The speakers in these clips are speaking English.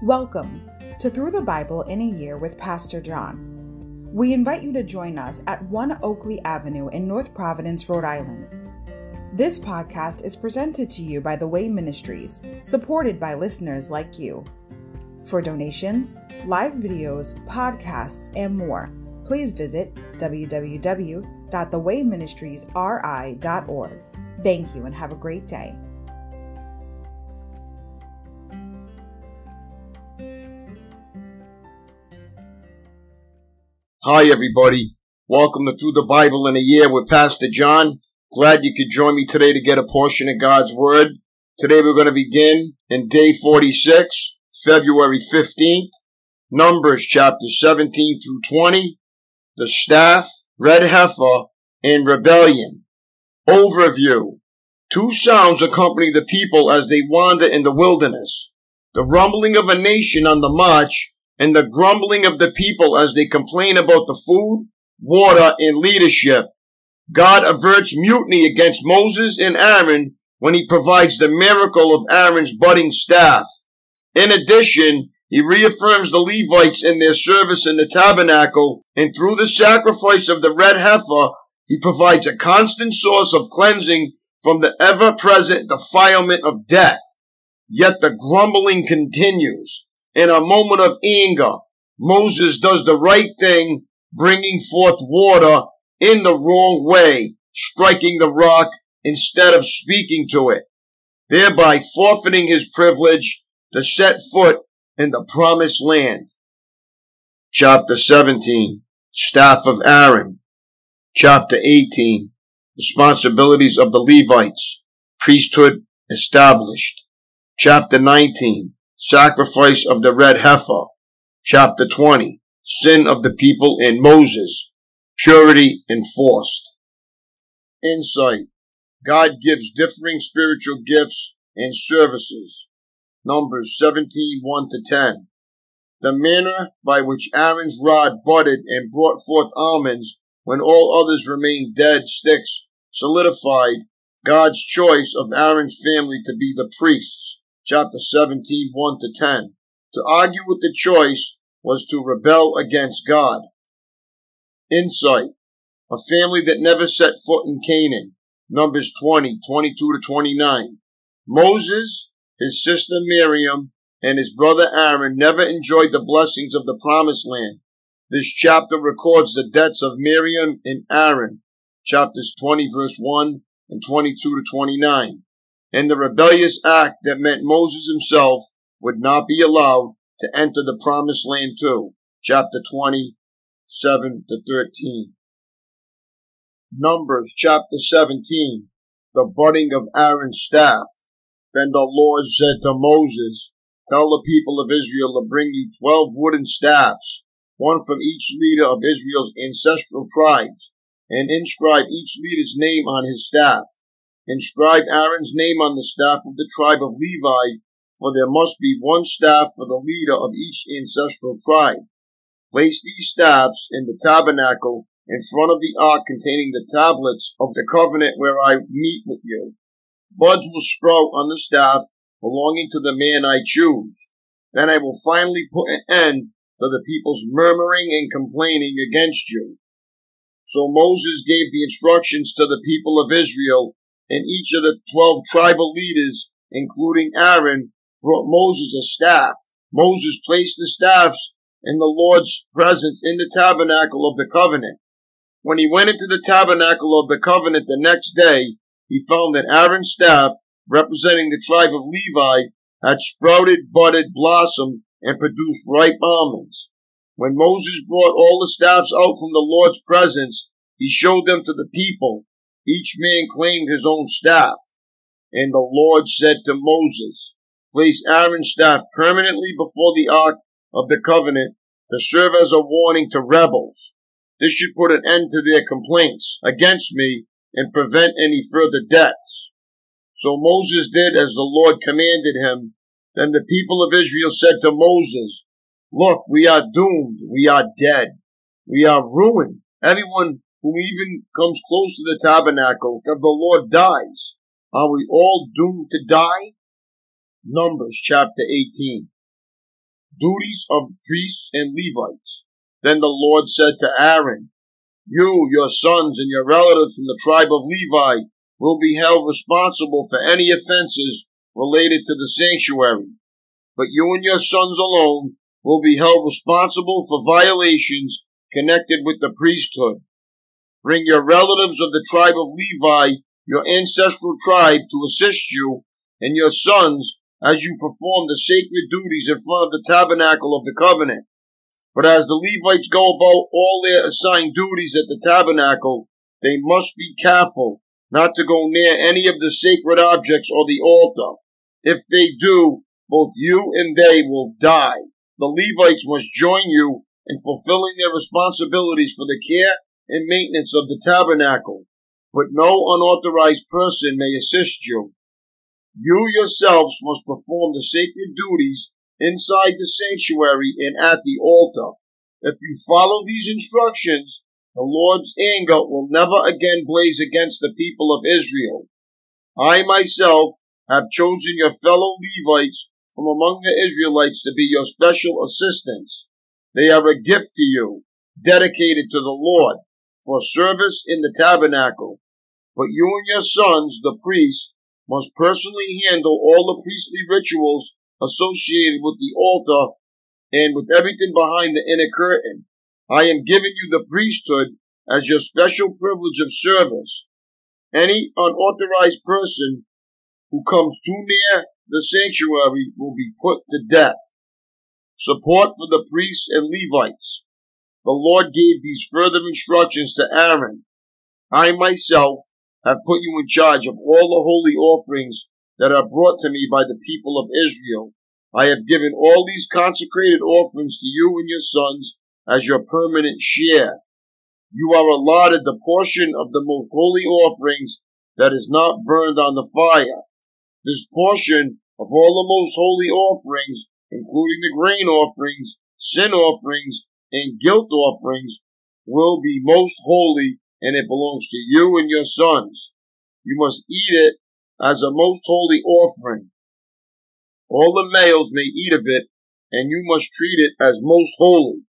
Welcome to Through the Bible in a Year with Pastor John. We invite you to join us at 1 Oakleigh Avenue in North Providence, Rhode Island. This podcast is presented to you by The Way Ministries, supported by listeners like you. For donations, live videos, podcasts, and more, please visit www.thewayministriesri.org. Thank you and have a great day. Hi everybody, welcome to Through the Bible in a Year with Pastor John. Glad you could join me today to get a portion of God's Word. Today we're going to begin in day 46, February 15th, Numbers chapter 17 through 20, the staff, red heifer, and rebellion. Overview. Two sounds accompany the people as they wander in the wilderness. The rumbling of a nation on the march, and the grumbling of the people as they complain about the food, water, and leadership. God averts mutiny against Moses and Aaron when he provides the miracle of Aaron's budding staff. In addition, he reaffirms the Levites in their service in the tabernacle, and through the sacrifice of the red heifer, he provides a constant source of cleansing from the ever-present defilement of death. Yet the grumbling continues. In a moment of anger, Moses does the right thing, bringing forth water in the wrong way, striking the rock instead of speaking to it, thereby forfeiting his privilege to set foot in the promised land. Chapter 17, Staff of Aaron. Chapter 18, Responsibilities of the Levites, Priesthood established. Chapter 19, Sacrifice of the red heifer. Chapter 20, Sin of the people in Moses, Purity enforced. Insight. God gives differing spiritual gifts and services. Numbers 17, 1-10. The manner by which Aaron's rod budded and brought forth almonds when all others remained dead sticks solidified God's choice of Aaron's family to be the priests. Chapter 17, 1-10. To argue with the choice was to rebel against God. Insight. A family that never set foot in Canaan. Numbers 20, 22-29. Moses, his sister Miriam, and his brother Aaron never enjoyed the blessings of the promised land. This chapter records the deaths of Miriam and Aaron. Chapters 20, verse 1 and 22-29. And the rebellious act that meant Moses himself would not be allowed to enter the promised land too. Chapter 20, 7-13. Numbers chapter 17, the budding of Aaron's staff. Then the Lord said to Moses, tell the people of Israel to bring you 12 wooden staffs, one from each leader of Israel's ancestral tribes, and inscribe each leader's name on his staff. Inscribe Aaron's name on the staff of the tribe of Levi, for there must be one staff for the leader of each ancestral tribe. Place these staffs in the tabernacle in front of the ark containing the tablets of the covenant where I meet with you. Buds will sprout on the staff belonging to the man I choose. Then I will finally put an end to the people's murmuring and complaining against you. So Moses gave the instructions to the people of Israel, and each of the 12 tribal leaders, including Aaron, brought Moses a staff. Moses placed the staffs in the Lord's presence in the tabernacle of the covenant. When he went into the tabernacle of the covenant the next day, he found that Aaron's staff, representing the tribe of Levi, had sprouted, budded, blossomed, and produced ripe almonds. When Moses brought all the staffs out from the Lord's presence, he showed them to the people. Each man claimed his own staff. And the Lord said to Moses, place Aaron's staff permanently before the ark of the covenant to serve as a warning to rebels. This should put an end to their complaints against me and prevent any further deaths. So Moses did as the Lord commanded him. Then the people of Israel said to Moses, look, we are doomed. We are dead. We are ruined. Everyone who even comes close to the tabernacle of the Lord dies. Are we all doomed to die? Numbers chapter 18. duties of priests and Levites. Then the Lord said to Aaron, you, your sons, and your relatives from the tribe of Levi will be held responsible for any offenses related to the sanctuary. But you and your sons alone will be held responsible for violations connected with the priesthood. Bring your relatives of the tribe of Levi, your ancestral tribe, to assist you, and your sons as you perform the sacred duties in front of the tabernacle of the covenant. But as the Levites go about all their assigned duties at the tabernacle, they must be careful not to go near any of the sacred objects or the altar. If they do, both you and they will die. The Levites must join you in fulfilling their responsibilities for the care and maintenance of the tabernacle, but no unauthorized person may assist you. You yourselves must perform the sacred duties inside the sanctuary and at the altar. If you follow these instructions, the Lord's anger will never again blaze against the people of Israel. I myself have chosen your fellow Levites from among the Israelites to be your special assistants. They are a gift to you, dedicated to the Lord, for service in the tabernacle. But you and your sons, the priests, must personally handle all the priestly rituals associated with the altar and with everything behind the inner curtain. I am giving you the priesthood as your special privilege of service. Any unauthorized person who comes too near the sanctuary will be put to death. Support for the priests and Levites. The Lord gave these further instructions to Aaron. I myself have put you in charge of all the holy offerings that are brought to me by the people of Israel. I have given all these consecrated offerings to you and your sons as your permanent share. You are allotted the portion of the most holy offerings that is not burned on the fire. This portion of all the most holy offerings, including the grain offerings, sin offerings, and guilt offerings, will be most holy, and it belongs to you and your sons. You must eat it as a most holy offering. All the males may eat of it, and you must treat it as most holy.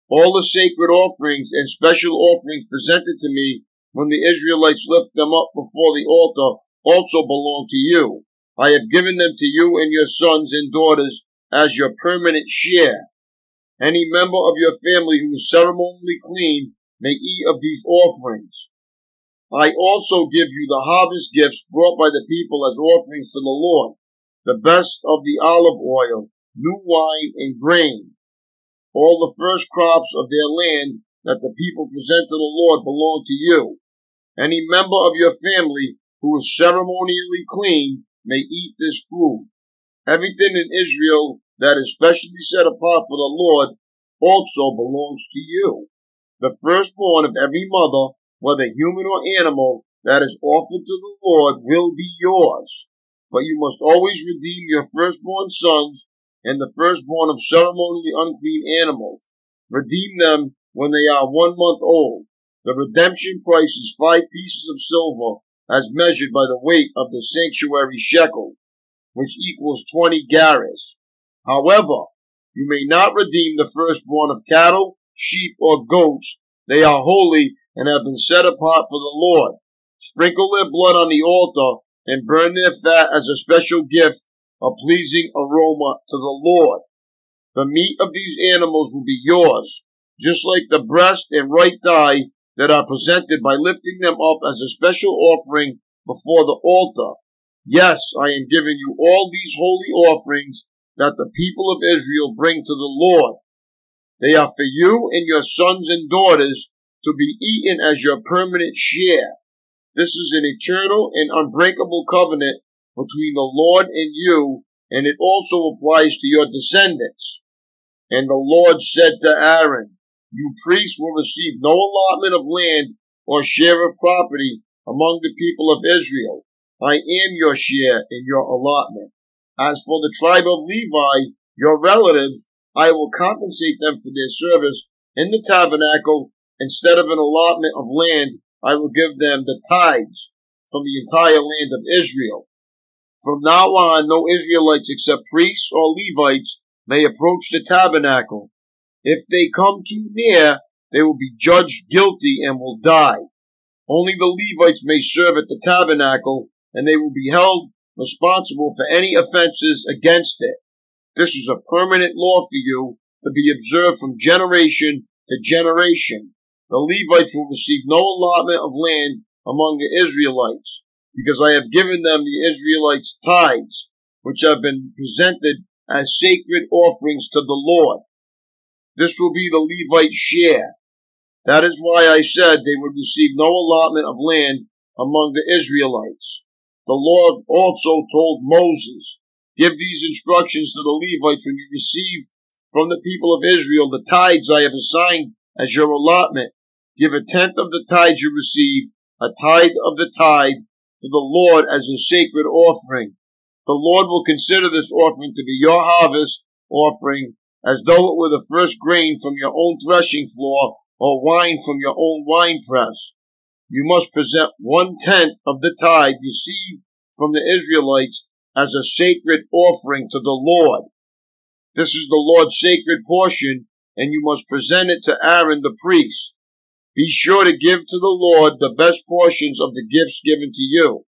All the sacred offerings and special offerings presented to me when the Israelites lift them up before the altar also belong to you. I have given them to you and your sons and daughters as your permanent share. Any member of your family who is ceremonially clean may eat of these offerings. I also give you the harvest gifts brought by the people as offerings to the Lord, the best of the olive oil, new wine, and grain. All the first crops of their land that the people present to the Lord belong to you. Any member of your family who is ceremonially clean may eat this food. Everything in Israel that is specially set apart for the Lord also belongs to you. The firstborn of every mother, whether human or animal, that is offered to the Lord will be yours. But you must always redeem your firstborn sons and the firstborn of ceremonially unclean animals. Redeem them when they are 1 month old. The redemption price is 5 pieces of silver, as measured by the weight of the sanctuary shekel, which equals 20 gerahs. However, you may not redeem the firstborn of cattle, sheep, or goats. They are holy and have been set apart for the Lord. Sprinkle their blood on the altar and burn their fat as a special gift, a pleasing aroma to the Lord. The meat of these animals will be yours, just like the breast and right thigh that are presented by lifting them up as a special offering before the altar. Yes, I am giving you all these holy offerings that the people of Israel bring to the Lord. They are for you and your sons and daughters to be eaten as your permanent share. This is an eternal and unbreakable covenant between the Lord and you, and it also applies to your descendants. And the Lord said to Aaron, you priests will receive no allotment of land or share of property among the people of Israel. I am your share in your allotment. As for the tribe of Levi, your relatives, I will compensate them for their service in the tabernacle. Instead of an allotment of land, I will give them the tithes from the entire land of Israel. From now on, no Israelites except priests or Levites may approach the tabernacle. If they come too near, they will be judged guilty and will die. Only the Levites may serve at the tabernacle, and they will be held responsible for any offenses against it. This is a permanent law for you to be observed from generation to generation. The Levites will receive no allotment of land among the Israelites, because I have given them the Israelites' tithes, which have been presented as sacred offerings to the Lord. This will be the Levite share. That is why I said they would receive no allotment of land among the Israelites. The Lord also told Moses, give these instructions to the Levites when you receive from the people of Israel the tithes I have assigned as your allotment. Give a tenth of the tithes you receive, a tithe of the tithe, to the Lord as a sacred offering. The Lord will consider this offering to be your harvest offering, as though it were the first grain from your own threshing floor or wine from your own winepress. You must present 1/10 of the tithe received from the Israelites as a sacred offering to the Lord. This is the Lord's sacred portion, and you must present it to Aaron the priest. Be sure to give to the Lord the best portions of the gifts given to you.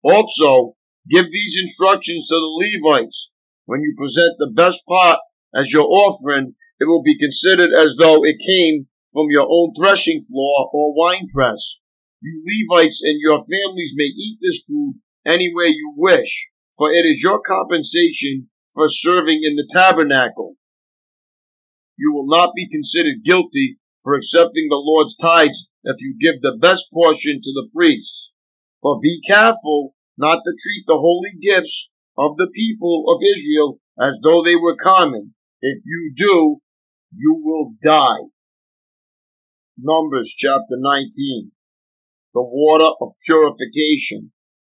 Also, give these instructions to the Levites. When you present the best part as your offering, it will be considered as though it came from your own threshing floor or winepress. You Levites and your families may eat this food anywhere you wish, for it is your compensation for serving in the tabernacle. You will not be considered guilty for accepting the Lord's tithes if you give the best portion to the priests. But be careful not to treat the holy gifts of the people of Israel as though they were common. If you do, you will die. Numbers chapter 19. The water of purification.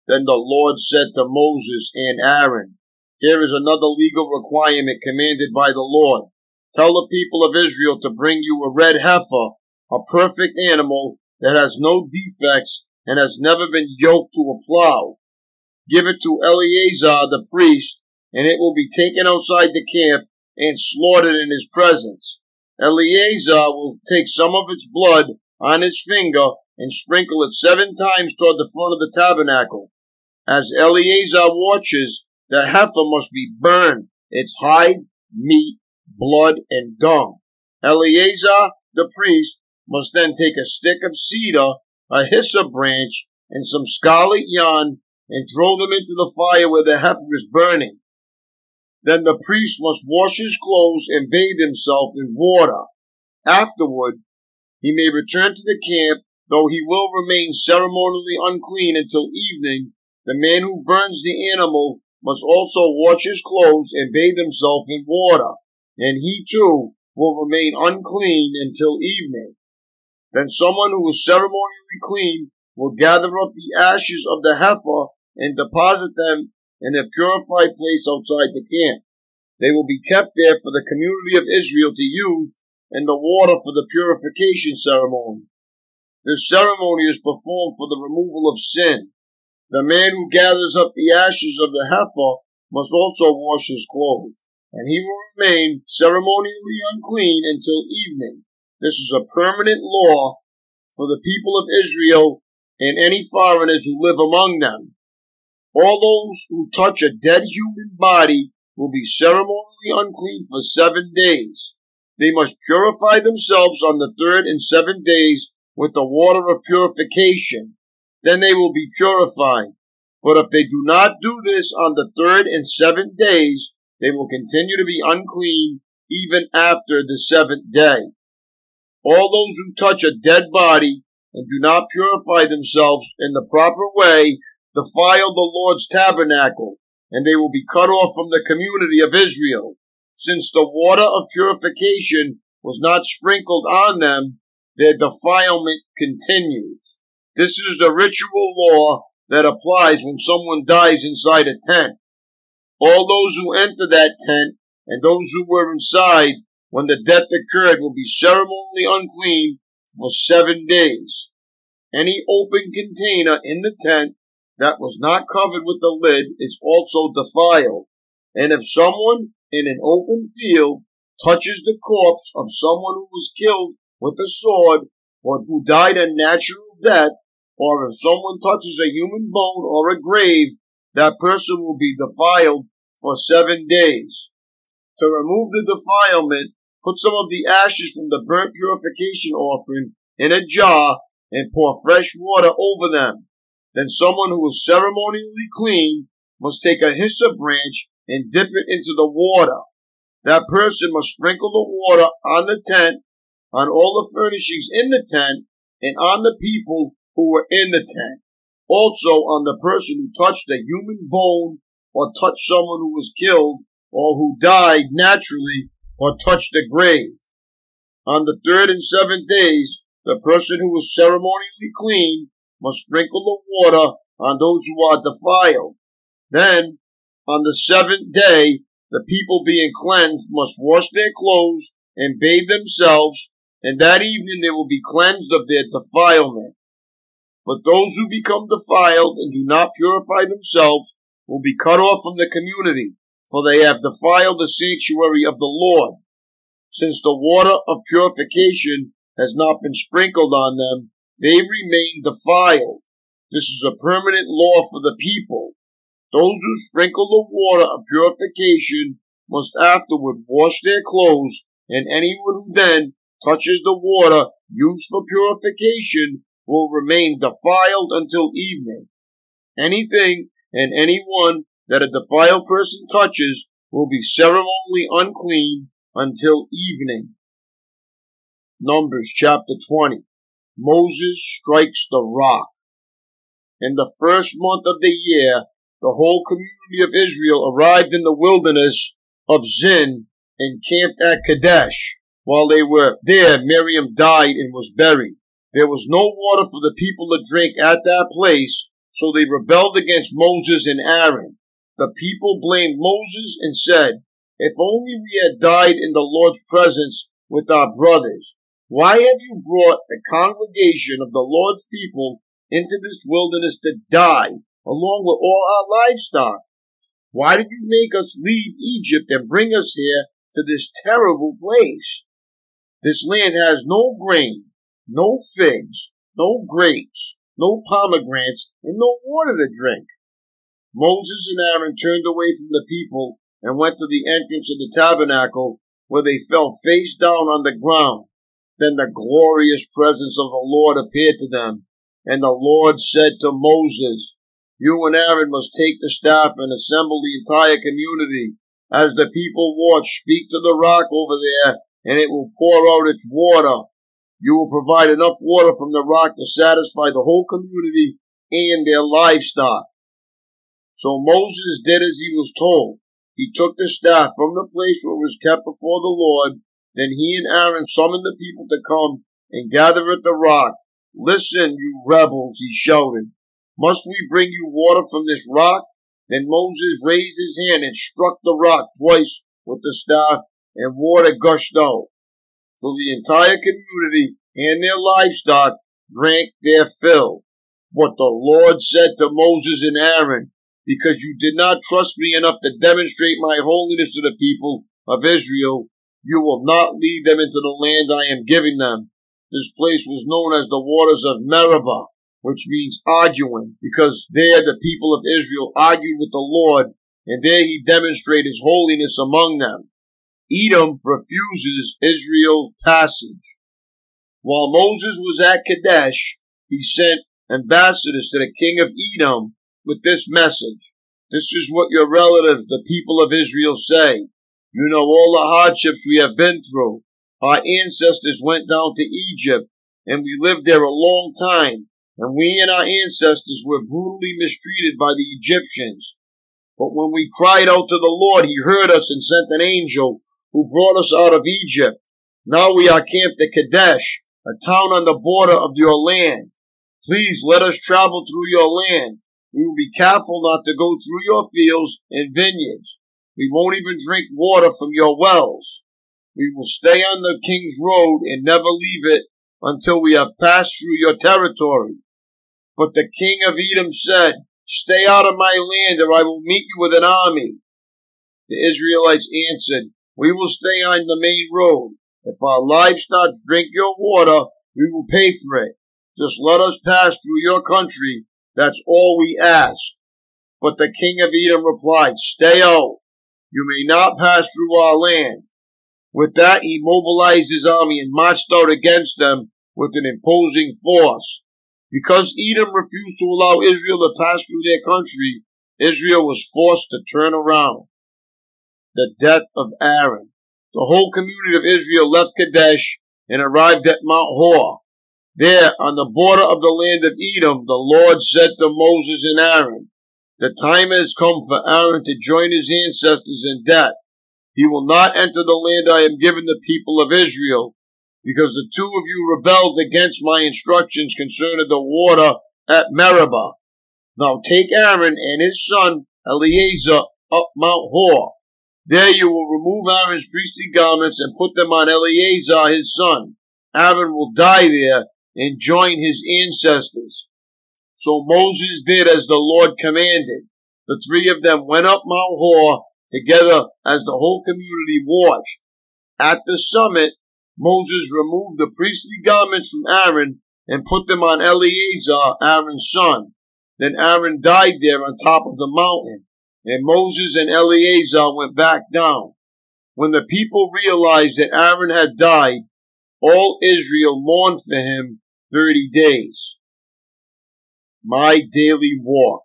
Then the Lord said to Moses and Aaron, here is another legal requirement commanded by the Lord. Tell the people of Israel to bring you a red heifer, a perfect animal that has no defects and has never been yoked to a plow. Give it to Eleazar the priest, and it will be taken outside the camp and slaughtered in his presence. Eleazar will take some of its blood on his finger and sprinkle it 7 times toward the front of the tabernacle. As Eleazar watches, the heifer must be burned, its hide, meat, blood, and dung. Eleazar, the priest, must then take a stick of cedar, a hyssop branch, and some scarlet yarn, and throw them into the fire where the heifer is burning. Then the priest must wash his clothes and bathe himself in water. Afterward, he may return to the camp, though he will remain ceremonially unclean until evening. The man who burns the animal must also wash his clothes and bathe himself in water, and he too will remain unclean until evening. Then someone who is ceremonially clean will gather up the ashes of the heifer and deposit them in a purified place outside the camp. They will be kept there for the community of Israel to use and the water for the purification ceremony. This ceremony is performed for the removal of sin. The man who gathers up the ashes of the heifer must also wash his clothes, and he will remain ceremonially unclean until evening. This is a permanent law for the people of Israel and any foreigners who live among them. All those who touch a dead human body will be ceremonially unclean for 7 days. They must purify themselves on the 3rd and 7th days with the water of purification. Then they will be purified. But if they do not do this on the 3rd and 7th days, they will continue to be unclean even after the 7th day. All those who touch a dead body and do not purify themselves in the proper way defile the Lord's tabernacle, and they will be cut off from the community of Israel. Since the water of purification was not sprinkled on them, their defilement continues. This is the ritual law that applies when someone dies inside a tent. All those who enter that tent and those who were inside when the death occurred will be ceremonially unclean for 7 days. Any open container in the tent that was not covered with the lid is also defiled. And if someone in an open field touches the corpse of someone who was killed with a sword or who died a natural death, or if someone touches a human bone or a grave, that person will be defiled for 7 days. To remove the defilement, put some of the ashes from the burnt purification offering in a jar and pour fresh water over them. Then someone who is ceremonially clean must take a hyssop branch and dip it into the water. That person must sprinkle the water on the tent, on all the furnishings in the tent, and on the people who were in the tent. Also on the person who touched a human bone, or touched someone who was killed, or who died naturally, or touched a grave. On the 3rd and 7th days, the person who was ceremonially clean must sprinkle the water on those who are defiled. Then, on the 7th day, the people being cleansed must wash their clothes and bathe themselves, and that evening they will be cleansed of their defilement. But those who become defiled and do not purify themselves will be cut off from the community, for they have defiled the sanctuary of the Lord. Since the water of purification has not been sprinkled on them, they remain defiled. This is a permanent law for the people. Those who sprinkle the water of purification must afterward wash their clothes, and anyone who then touches the water used for purification will remain defiled until evening. Anything and anyone that a defiled person touches will be ceremonially unclean until evening. Numbers chapter 20. Moses strikes the rock. In the first month of the year, the whole community of Israel arrived in the wilderness of Zin and camped at Kadesh. While they were there, Miriam died and was buried. There was no water for the people to drink at that place, so they rebelled against Moses and Aaron. The people blamed Moses and said, "If only we had died in the Lord's presence with our brothers. Why have you brought the congregation of the Lord's people into this wilderness to die, along with all our livestock? Why did you make us leave Egypt and bring us here to this terrible place? This land has no grain, no figs, no grapes, no pomegranates, and no water to drink." Moses and Aaron turned away from the people and went to the entrance of the tabernacle, where they fell face down on the ground. Then the glorious presence of the Lord appeared to them, and the Lord said to Moses, "You and Aaron must take the staff and assemble the entire community. As the people watch, speak to the rock over there, and it will pour out its water. You will provide enough water from the rock to satisfy the whole community and their livestock." So Moses did as he was told. He took the staff from the place where it was kept before the Lord. Then he and Aaron summoned the people to come and gather at the rock. "Listen, you rebels," he shouted. "Must we bring you water from this rock?" Then Moses raised his hand and struck the rock twice with the staff, and water gushed out. So the entire community and their livestock drank their fill. But the Lord said to Moses and Aaron, "Because you did not trust me enough to demonstrate my holiness to the people of Israel, you will not lead them into the land I am giving them." This place was known as the waters of Meribah, which means arguing, because there the people of Israel argued with the Lord, and there he demonstrated his holiness among them. Edom refuses Israel's passage. While Moses was at Kadesh, he sent ambassadors to the king of Edom with this message: "This is what your relatives, the people of Israel, say. You know all the hardships we have been through. Our ancestors went down to Egypt, and we lived there a long time, and we and our ancestors were brutally mistreated by the Egyptians. But when we cried out to the Lord, he heard us and sent an angel who brought us out of Egypt. Now we are camped at Kadesh, a town on the border of your land. Please let us travel through your land. We will be careful not to go through your fields and vineyards. We won't even drink water from your wells. We will stay on the king's road and never leave it until we have passed through your territory." But the king of Edom said, "Stay out of my land, or I will meet you with an army." The Israelites answered, "We will stay on the main road. If our livestock drink your water, we will pay for it. Just let us pass through your country. That's all we ask." But the king of Edom replied, "Stay out. You may not pass through our land." With that, he mobilized his army and marched out against them with an imposing force. Because Edom refused to allow Israel to pass through their country, Israel was forced to turn around. The death of Aaron. The whole community of Israel left Kadesh and arrived at Mount Hor. There, on the border of the land of Edom, the Lord said to Moses and Aaron, "The time has come for Aaron to join his ancestors in death. He will not enter the land I have given the people of Israel, because the two of you rebelled against my instructions concerning the water at Meribah. Now take Aaron and his son Eleazar up Mount Hor. There you will remove Aaron's priestly garments and put them on Eleazar his son. Aaron will die there and join his ancestors." So Moses did as the Lord commanded. The three of them went up Mount Hor together as the whole community watched. At the summit, Moses removed the priestly garments from Aaron and put them on Eleazar, Aaron's son. Then Aaron died there on top of the mountain, and Moses and Eleazar went back down. When the people realized that Aaron had died, all Israel mourned for him 30 days. My daily walk.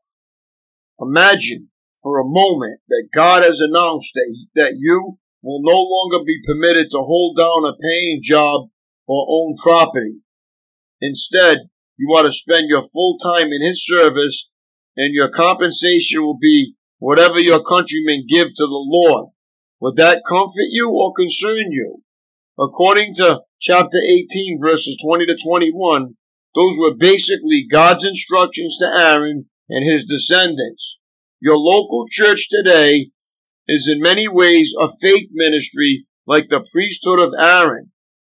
Imagine for a moment that God has announced that you will no longer be permitted to hold down a paying job or own property. Instead, you are to spend your full time in His service, and your compensation will be whatever your countrymen give to the Lord. Would that comfort you or concern you? According to chapter 18, verses 20 to 21, those were basically God's instructions to Aaron and his descendants. Your local church today is in many ways a faith ministry like the priesthood of Aaron.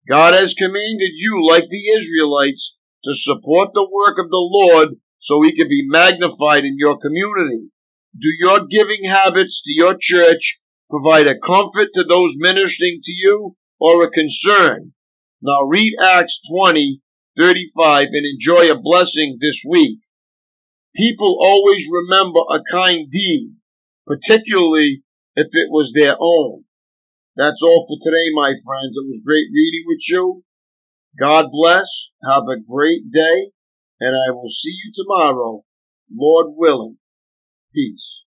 God has commanded you, like the Israelites, to support the work of the Lord so He can be magnified in your community. Do your giving habits to your church provide a comfort to those ministering to you or a concern? Now read Acts 20:35 and enjoy a blessing this week. People always remember a kind deed, particularly if it was their own. That's all for today, my friends. It was great reading with you. God bless. Have a great day, and I will see you tomorrow, Lord willing. Peace.